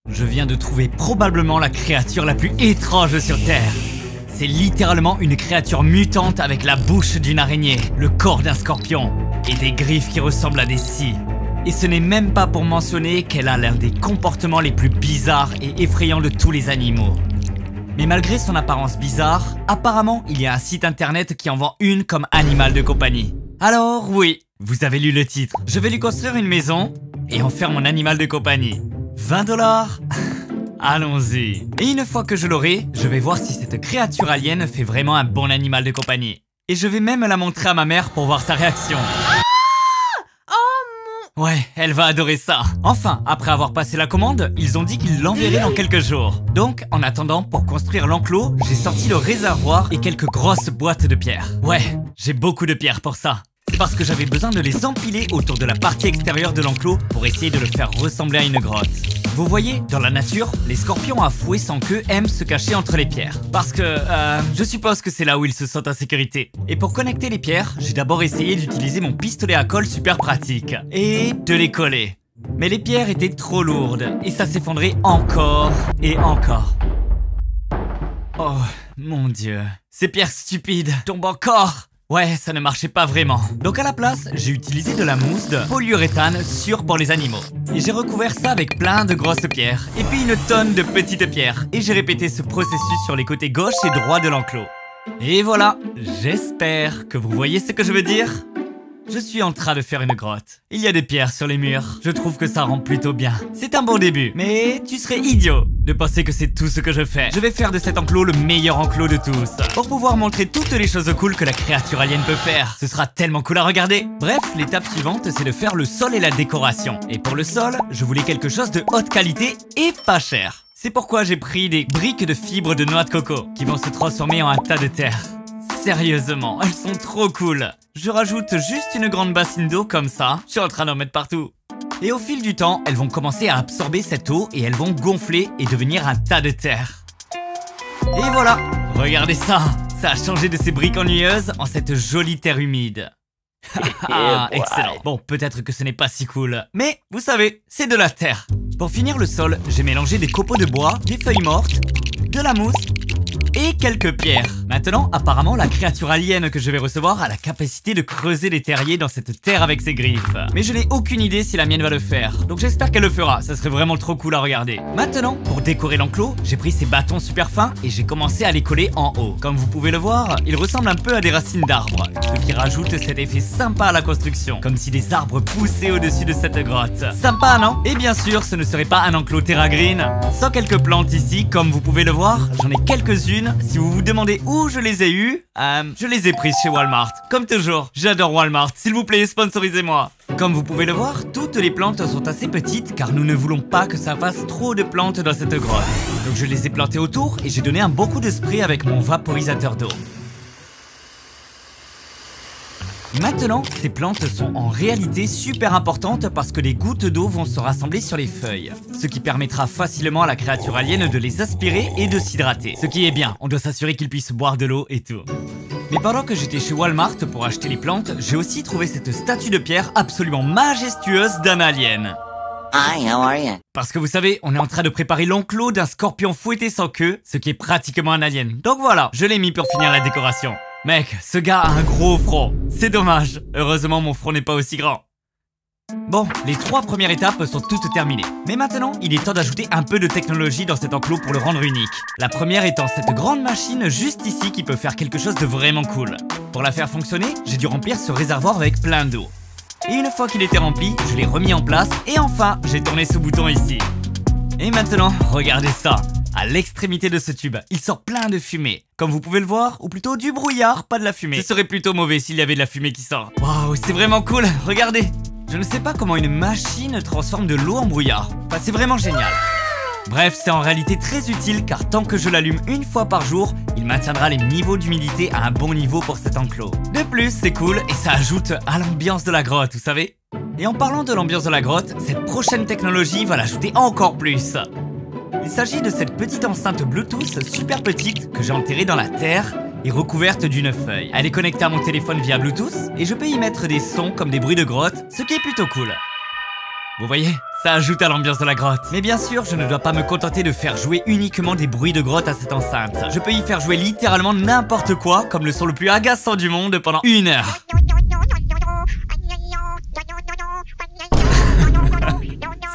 Je viens de trouver probablement la créature la plus étrange sur Terre. C'est littéralement une créature mutante avec la bouche d'une araignée, le corps d'un scorpion et des griffes qui ressemblent à des scies. Et ce n'est même pas pour mentionner qu'elle a l'un des comportements les plus bizarres et effrayants de tous les animaux. Mais malgré son apparence bizarre, apparemment il y a un site internet qui en vend une comme animal de compagnie. Alors oui, vous avez lu le titre. Je vais lui construire une maison et en faire mon animal de compagnie. 20 $? Allons-y. Et une fois que je l'aurai, je vais voir si cette créature alien fait vraiment un bon animal de compagnie. Et je vais même la montrer à ma mère pour voir sa réaction. Ouais, elle va adorer ça. Enfin, après avoir passé la commande, ils ont dit qu'ils l'enverraient dans quelques jours. Donc, en attendant, pour construire l'enclos, j'ai sorti le réservoir et quelques grosses boîtes de pierres. Ouais, j'ai beaucoup de pierres pour ça. C'est parce que j'avais besoin de les empiler autour de la partie extérieure de l'enclos pour essayer de le faire ressembler à une grotte. Vous voyez, dans la nature, les scorpions à fouet sans queue aiment se cacher entre les pierres. Parce que, je suppose que c'est là où ils se sentent en sécurité. Et pour connecter les pierres, j'ai d'abord essayé d'utiliser mon pistolet à colle super pratique. Et de les coller. Mais les pierres étaient trop lourdes, et ça s'effondrait encore et encore. Oh, mon Dieu. Ces pierres stupides tombent encore. Ouais, ça ne marchait pas vraiment. Donc à la place, j'ai utilisé de la mousse de polyuréthane sûre pour les animaux. Et j'ai recouvert ça avec plein de grosses pierres. Et puis une tonne de petites pierres. Et j'ai répété ce processus sur les côtés gauche et droit de l'enclos. Et voilà, j'espère que vous voyez ce que je veux dire. Je suis en train de faire une grotte. Il y a des pierres sur les murs. Je trouve que ça rend plutôt bien. C'est un bon début. Mais tu serais idiot de penser que c'est tout ce que je fais. Je vais faire de cet enclos le meilleur enclos de tous. Pour pouvoir montrer toutes les choses cool que la créature alien peut faire. Ce sera tellement cool à regarder. Bref, l'étape suivante, c'est de faire le sol et la décoration. Et pour le sol, je voulais quelque chose de haute qualité et pas cher. C'est pourquoi j'ai pris des briques de fibres de noix de coco qui vont se transformer en un tas de terre. Sérieusement, elles sont trop cool. Je rajoute juste une grande bassine d'eau comme ça. Je suis en train d'en mettre partout. Et au fil du temps, elles vont commencer à absorber cette eau et elles vont gonfler et devenir un tas de terre. Et voilà, regardez ça. Ça a changé de ces briques ennuyeuses en cette jolie terre humide. Ah, excellent. Bon, peut-être que ce n'est pas si cool. Mais, vous savez, c'est de la terre. Pour finir le sol, j'ai mélangé des copeaux de bois, des feuilles mortes, de la mousse et quelques pierres. Maintenant, apparemment, la créature alien que je vais recevoir a la capacité de creuser des terriers dans cette terre avec ses griffes. Mais je n'ai aucune idée si la mienne va le faire. Donc j'espère qu'elle le fera, ça serait vraiment trop cool à regarder. Maintenant, pour décorer l'enclos, j'ai pris ces bâtons super fins et j'ai commencé à les coller en haut. Comme vous pouvez le voir, ils ressemblent un peu à des racines d'arbres, ce qui rajoute cet effet sympa à la construction, comme si des arbres poussaient au-dessus de cette grotte. Sympa, non? Et bien sûr, ce ne serait pas un enclos Terra Green sans quelques plantes ici, comme vous pouvez le voir. J'en ai quelques-unes. Si vous vous demandez où je les ai eues, je les ai prises chez Walmart. Comme toujours, j'adore Walmart. S'il vous plaît, sponsorisez-moi. Comme vous pouvez le voir, toutes les plantes sont assez petites car nous ne voulons pas que ça fasse trop de plantes dans cette grotte. Donc je les ai plantées autour et j'ai donné un bon coup de spray avec mon vaporisateur d'eau. Maintenant, ces plantes sont en réalité super importantes parce que les gouttes d'eau vont se rassembler sur les feuilles. Ce qui permettra facilement à la créature alien de les aspirer et de s'hydrater. Ce qui est bien, on doit s'assurer qu'ils puissent boire de l'eau et tout. Mais pendant que j'étais chez Walmart pour acheter les plantes, j'ai aussi trouvé cette statue de pierre absolument majestueuse d'un alien. Hi, how are you? Parce que vous savez, on est en train de préparer l'enclos d'un scorpion fouetté sans queue, ce qui est pratiquement un alien. Donc voilà, je l'ai mis pour finir la décoration. Mec, ce gars a un gros front. C'est dommage. Heureusement, mon front n'est pas aussi grand. Bon, les 3 premières étapes sont toutes terminées. Mais maintenant, il est temps d'ajouter un peu de technologie dans cet enclos pour le rendre unique. La première étant cette grande machine juste ici qui peut faire quelque chose de vraiment cool. Pour la faire fonctionner, j'ai dû remplir ce réservoir avec plein d'eau. Et une fois qu'il était rempli, je l'ai remis en place et enfin, j'ai tourné ce bouton ici. Et maintenant, regardez ça. À l'extrémité de ce tube, il sort plein de fumée. Comme vous pouvez le voir, ou plutôt du brouillard, pas de la fumée. Ce serait plutôt mauvais s'il y avait de la fumée qui sort. Waouh, c'est vraiment cool, regardez. Je ne sais pas comment une machine transforme de l'eau en brouillard. Enfin, c'est vraiment génial. Bref, c'est en réalité très utile car tant que je l'allume une fois par jour, il maintiendra les niveaux d'humidité à un bon niveau pour cet enclos. De plus, c'est cool et ça ajoute à l'ambiance de la grotte, vous savez. Et en parlant de l'ambiance de la grotte, cette prochaine technologie va l'ajouter encore plus. Il s'agit de cette petite enceinte Bluetooth super petite que j'ai enterrée dans la terre et recouverte d'une feuille. Elle est connectée à mon téléphone via Bluetooth et je peux y mettre des sons comme des bruits de grotte, ce qui est plutôt cool. Vous voyez, ça ajoute à l'ambiance de la grotte. Mais bien sûr, je ne dois pas me contenter de faire jouer uniquement des bruits de grotte à cette enceinte. Je peux y faire jouer littéralement n'importe quoi, comme le son le plus agaçant du monde pendant 1 heure.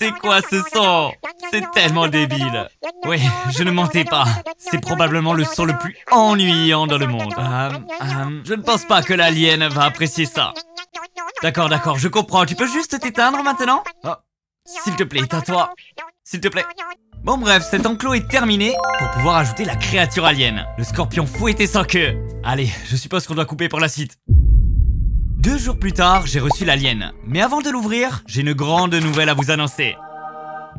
C'est quoi ce son? C'est tellement débile. Oui, je ne mentais pas. C'est probablement le son le plus ennuyant dans le monde. Je ne pense pas que l'alien va apprécier ça. D'accord, d'accord, je comprends. Tu peux juste t'éteindre maintenant? Oh, s'il te plaît, tais-toi. S'il te plaît. Bon bref, cet enclos est terminé pour pouvoir ajouter la créature alien. Le scorpion fouetté sans queue. Allez, je suppose qu'on doit couper pour la suite. 2 jours plus tard, j'ai reçu l'alien. Mais avant de l'ouvrir, j'ai une grande nouvelle à vous annoncer.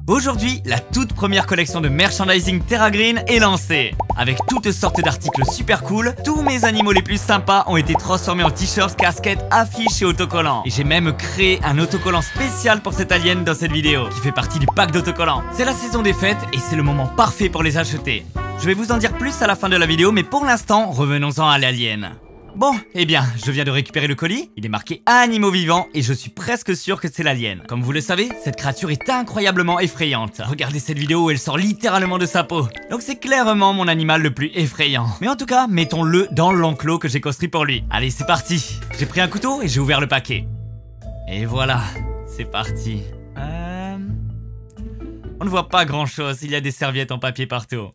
Aujourd'hui, la toute première collection de merchandising Terra Green est lancée. Avec toutes sortes d'articles super cool, tous mes animaux les plus sympas ont été transformés en t-shirts, casquettes, affiches et autocollants. Et j'ai même créé un autocollant spécial pour cet alien dans cette vidéo, qui fait partie du pack d'autocollants. C'est la saison des fêtes et c'est le moment parfait pour les acheter. Je vais vous en dire plus à la fin de la vidéo, mais pour l'instant, revenons-en à l'alien. Bon, eh bien, je viens de récupérer le colis, il est marqué animaux vivants et je suis presque sûr que c'est l'alien. Comme vous le savez, cette créature est incroyablement effrayante. Regardez cette vidéo où elle sort littéralement de sa peau. Donc c'est clairement mon animal le plus effrayant. Mais en tout cas, mettons-le dans l'enclos que j'ai construit pour lui. Allez, c'est parti. J'ai pris un couteau et j'ai ouvert le paquet. Et voilà, c'est parti. On ne voit pas grand-chose, il y a des serviettes en papier partout.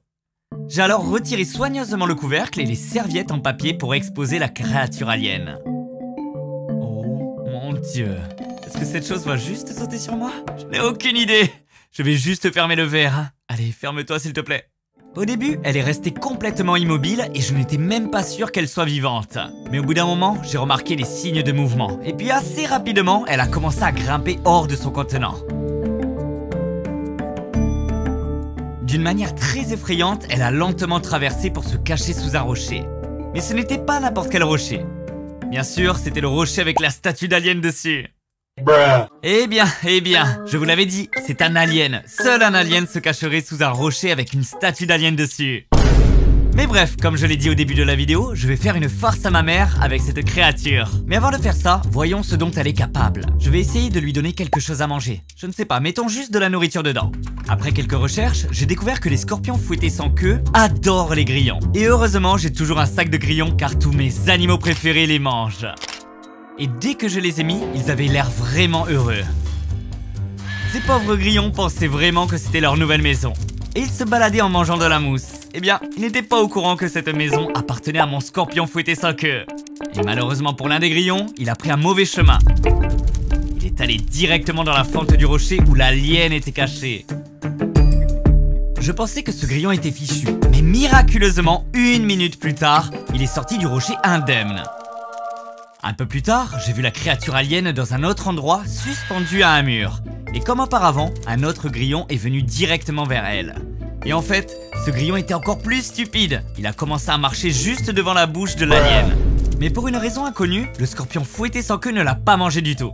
J'ai alors retiré soigneusement le couvercle et les serviettes en papier pour exposer la créature alien. Oh mon Dieu. Est-ce que cette chose va juste sauter sur moi? Je n'ai aucune idée. Je vais juste fermer le verre. Allez, ferme-toi s'il te plaît. Au début, elle est restée complètement immobile et je n'étais même pas sûr qu'elle soit vivante. Mais au bout d'un moment, j'ai remarqué les signes de mouvement. Et puis assez rapidement, elle a commencé à grimper hors de son contenant. D'une manière très effrayante, elle a lentement traversé pour se cacher sous un rocher. Mais ce n'était pas n'importe quel rocher. Bien sûr, c'était le rocher avec la statue d'alien dessus. Bruh. Eh bien, je vous l'avais dit, c'est un alien. Seul un alien se cacherait sous un rocher avec une statue d'alien dessus. Mais bref, comme je l'ai dit au début de la vidéo, je vais faire une farce à ma mère avec cette créature. Mais avant de faire ça, voyons ce dont elle est capable. Je vais essayer de lui donner quelque chose à manger. Je ne sais pas, mettons juste de la nourriture dedans. Après quelques recherches, j'ai découvert que les scorpions fouettés sans queue adorent les grillons. Et heureusement, j'ai toujours un sac de grillons car tous mes animaux préférés les mangent. Et dès que je les ai mis, ils avaient l'air vraiment heureux. Ces pauvres grillons pensaient vraiment que c'était leur nouvelle maison. Et ils se baladaient en mangeant de la mousse. Eh bien, ils n'étaient pas au courant que cette maison appartenait à mon scorpion fouetté sans queue. Et malheureusement pour l'un des grillons, il a pris un mauvais chemin. Il est allé directement dans la fente du rocher où l'alien était caché. Je pensais que ce grillon était fichu, mais miraculeusement, 1 minute plus tard, il est sorti du rocher indemne. Un peu plus tard, j'ai vu la créature alien dans un autre endroit, suspendue à un mur. Et comme auparavant, un autre grillon est venu directement vers elle. Et en fait, ce grillon était encore plus stupide. Il a commencé à marcher juste devant la bouche de l'alien. Mais pour une raison inconnue, le scorpion fouetté sans queue ne l'a pas mangé du tout.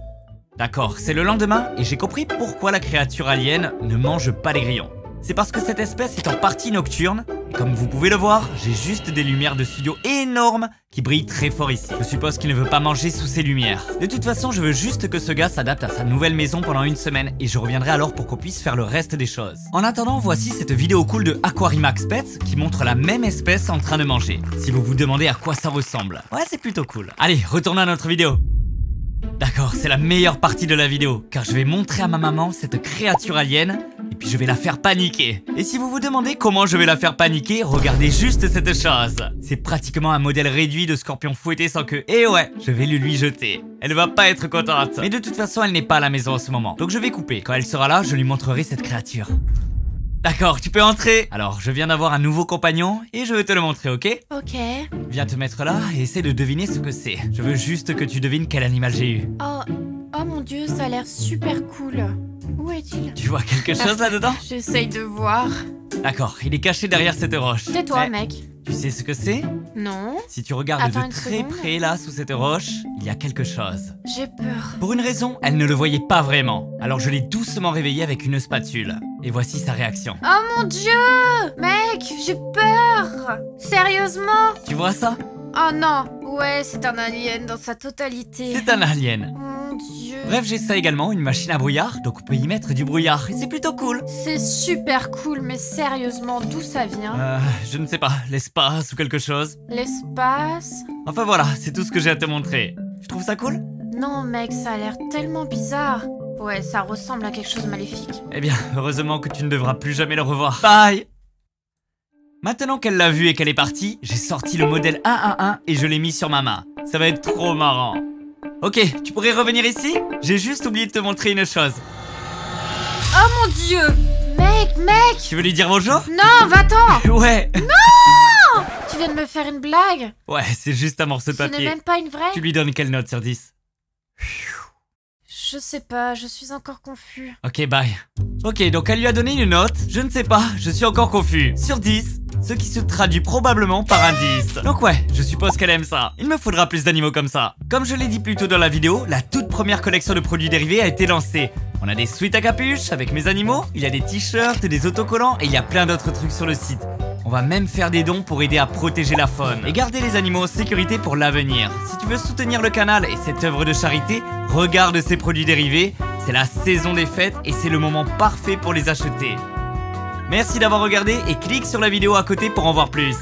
D'accord, c'est le lendemain et j'ai compris pourquoi la créature alien ne mange pas les grillons. C'est parce que cette espèce est en partie nocturne. Et comme vous pouvez le voir, j'ai juste des lumières de studio énormes qui brillent très fort ici. Je suppose qu'il ne veut pas manger sous ces lumières. De toute façon, je veux juste que ce gars s'adapte à sa nouvelle maison pendant 1 semaine et je reviendrai alors pour qu'on puisse faire le reste des choses. En attendant, voici cette vidéo cool de Aquarimax Pets qui montre la même espèce en train de manger. Si vous vous demandez à quoi ça ressemble. Ouais, c'est plutôt cool. Allez, retournons à notre vidéo. D'accord, c'est la meilleure partie de la vidéo, car je vais montrer à ma maman cette créature alien, et puis je vais la faire paniquer. Et si vous vous demandez comment je vais la faire paniquer, regardez juste cette chose. C'est pratiquement un modèle réduit de scorpion fouetté sans queue. Et ouais, je vais le lui jeter. Elle va pas être contente. Mais de toute façon, elle n'est pas à la maison en ce moment, donc je vais couper. Quand elle sera là, je lui montrerai cette créature. D'accord, tu peux entrer. Alors, je viens d'avoir un nouveau compagnon et je vais te le montrer, ok? Ok. Viens te mettre là et essaie de deviner ce que c'est. Je veux juste que tu devines quel animal j'ai eu. Oh mon dieu, ça a l'air super cool. Où est-il? Tu vois quelque chose là-dedans? J'essaye de voir. D'accord, il est caché derrière cette roche. Tais-toi, Mais mec. tu sais ce que c'est? Non. Si tu regardes Attends de une très seconde. près là, sous cette roche, il y a quelque chose. J'ai peur. Pour une raison, elle ne le voyait pas vraiment. Alors je l'ai doucement réveillé avec une spatule. Et voici sa réaction. Oh mon dieu! Mec, j'ai peur! Sérieusement? Tu vois ça? Oh non! Ouais, c'est un alien dans sa totalité. C'est un alien. Mon dieu. Bref, j'ai ça également, une machine à brouillard, donc on peut y mettre du brouillard, et c'est plutôt cool. C'est super cool, mais sérieusement, d'où ça vient? Je ne sais pas, l'espace ou quelque chose. L'espace? Enfin voilà, c'est tout ce que j'ai à te montrer. Tu trouves ça cool? Non mec, ça a l'air tellement bizarre. Ouais, ça ressemble à quelque chose de maléfique. Eh bien, heureusement que tu ne devras plus jamais le revoir. Bye! Maintenant qu'elle l'a vu et qu'elle est partie, j'ai sorti le modèle 111 et je l'ai mis sur ma main. Ça va être trop marrant. Ok, tu pourrais revenir ici? J'ai juste oublié de te montrer une chose. Oh mon dieu! Mec! Tu veux lui dire bonjour? Non, va-t'en! Ouais. Non! Tu viens de me faire une blague? Ouais, c'est juste un morceau de Ce n'est papier. même pas une vraie? Tu lui donnes quelle note sur 10? Je sais pas, je suis encore confus. Ok, bye. Ok, donc elle lui a donné une note. Je ne sais pas, je suis encore confus. Sur 10, ce qui se traduit probablement par un 10. Donc ouais, je suppose qu'elle aime ça. Il me faudra plus d'animaux comme ça. Comme je l'ai dit plus tôt dans la vidéo, la toute première collection de produits dérivés a été lancée. On a des sweats à capuche avec mes animaux, il y a des t-shirts, des autocollants et il y a plein d'autres trucs sur le site. On va même faire des dons pour aider à protéger la faune et garder les animaux en sécurité pour l'avenir. Si tu veux soutenir le canal et cette œuvre de charité, regarde ces produits dérivés. C'est la saison des fêtes et c'est le moment parfait pour les acheter. Merci d'avoir regardé et clique sur la vidéo à côté pour en voir plus.